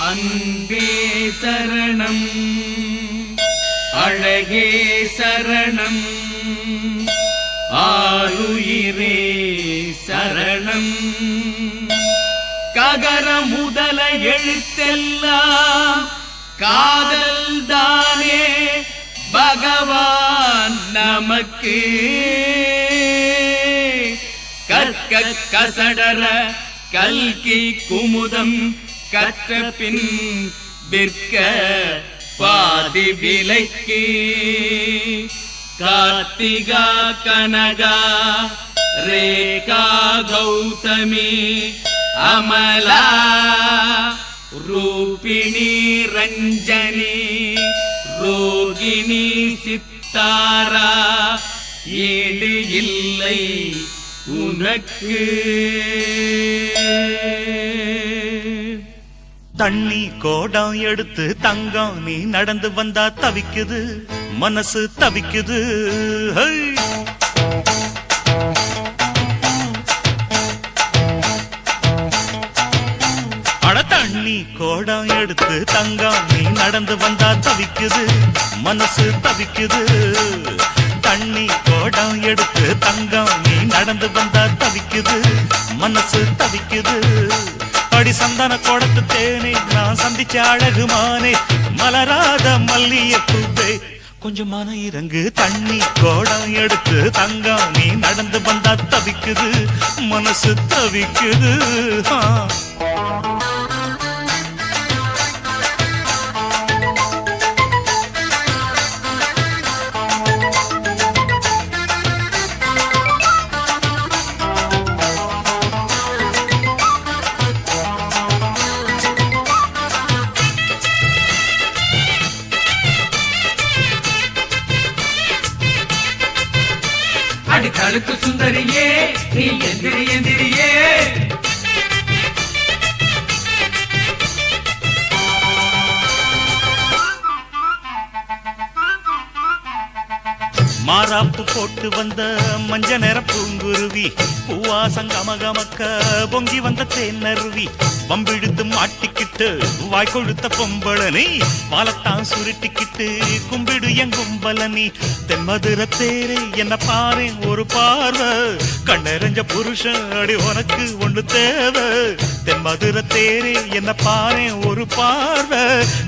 அன்பே சரணம் அழகே சரணம் ஆருயிரே சரணம் ககர முதல எழுத்தெல்லாம் காதல் தானே பகவான் நமக்கு கற்க கசடர கல்கி குமுதம் கற்ற பின் விற்க பாதி விலைக்கு கார்த்திகா கனகா ரேகா கௌதமி அமலா ரூபிணி ரஞ்சனி ரோகிணி சித்தாரா ஈடு இல்லை உனக்கு. தண்ணி கோடம் எடுத்து தங்கம் நீ நடந்து வந்தா தவிக்குது மனசு தவிக்குது. அட தண்ணி கோடம் எடுத்து தங்கம் நீ நடந்து வந்தா தவிக்குது மனசு தவிக்குது. தண்ணி கோடம் எடுத்து தங்கம் நீ நடந்து வந்தா தவிக்குது மனசு தவிக்குது. அடி சந்தன கோடத்து தேனே நான் சந்திச்ச அழகுமானே மலராத மல்லிய பூவே கொஞ்சம் மன இறங்கு. தண்ணி கோடம் எடுத்து தங்கம் நீ நடந்து வந்தா தவிக்குது மனசு தவிக்குது. அடித்தழுக்கு சுந்தரியே நீ எந்திரி எந்திரியே மாறாப்பு போட்டு வந்த மஞ்ச நிற பூங்குருவி பூவாசம் கமகமக்க பொங்கி வந்த தேனருவி வம்பிழுத்து மாட்டிக்கிட்டு வாய் கொழுத்த பொம்பளனி வாழத்தான் சுருட்டிக்கிட்டு கும்பிடு என் கும்பலனி. தென்மதுர தேரே என்ன பாரு ஒரு பார்வை கண்ணெறிஞ்ச புருஷன் அடி உனக்கு ஒண்ணு தேவை. தென்மதுர தேரே என்ன பாரு ஒரு பார்வை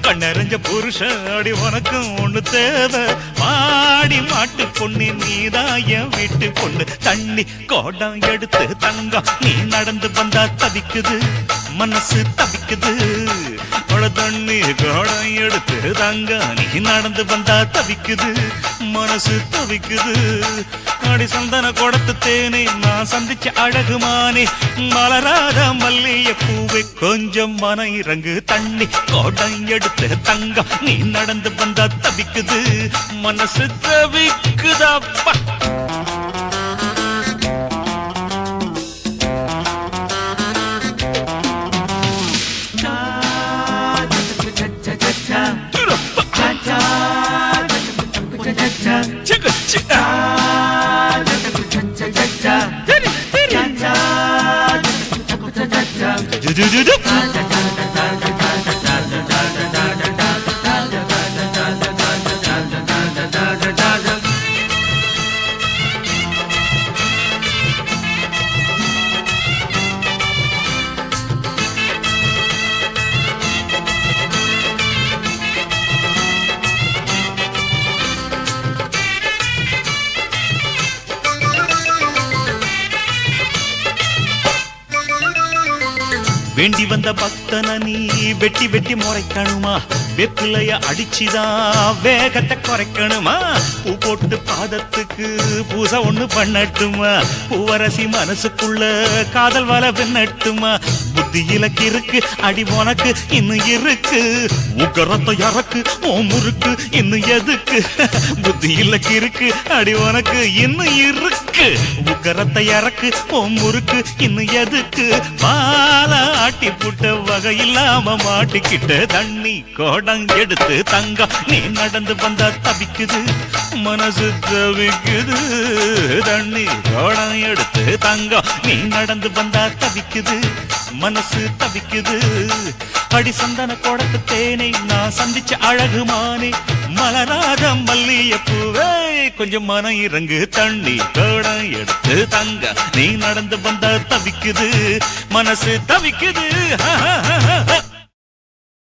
கண்ணெறிஞ்ச புருஷன் அடி உனக்கு ஒண்ணு தேவை. மாடி மாட்டு பொண்ணு நீதான் என் வீட்டு பொண்ணு. தண்ணி கோடம் எடுத்து தங்கம் நீ நடந்து வந்தா தவிக்குது மனசு தவிக்குது. தண்ணி கோடம் எடுத்து தங்கம் நீ நடந்து வந்தா தவிக்குது மனசு தவிக்குது. அடி சந்தன கோடத்து தேனே நான் சந்திச்ச அழகுமானே மலராத மல்லிய பூவை கொஞ்சம் மன இறங்கு. தண்ணி கோடம் எடுத்து தங்கம் நீ நடந்து வந்தா தவிக்குது மனசு தவிக்குதப்பா. வேண்டி வந்த பக்தன நீ வெட்டி வெட்டி முறைக்கணுமா வெப்பிலைய அடிச்சுதான் வேகத்தை குறைக்கணுமா. பூ போட்டு பாதத்துக்கு பூசை ஒண்ணு பண்ணட்டுமா பூவரசி மனசுக்குள்ள காதல் வல பின்னட்டுமா. புத்தியில கிறுக்கு அடி உனக்கு இன்னும் இருக்கு உக்கரத்தை இறக்கு ஓ முறுக்கு இன்னும் எதுக்கு. புத்தியில கிறுக்கு அடி உனக்கு இன்னும் இருக்கு உக்கரத்தை இறக்கு ஓ முறுக்கு இன்னும் எதுக்கு. மால ஆட்டி புட்ட வகை இல்லாம மாட்டிக்கிட்ட தண்ணி கோடம் எடுத்து தங்கம் நீ நடந்து வந்தா தவிக்குது மனசு தவிக்குது. தண்ணி கோடம் எடுத்து தங்கம் நீ நடந்து வந்தா தவிக்குது மனசு தவிக்குது. அடி சந்தன கோடத்து தேனை நான் சந்திச்ச அழகுமானே மலராத மல்லியப்பூவே கொஞ்சம் மனம் இறங்கு தண்ணி கோடம் எடுத்து தங்க நீ நடந்து வந்தா தவிக்குது மனசு தவிக்குது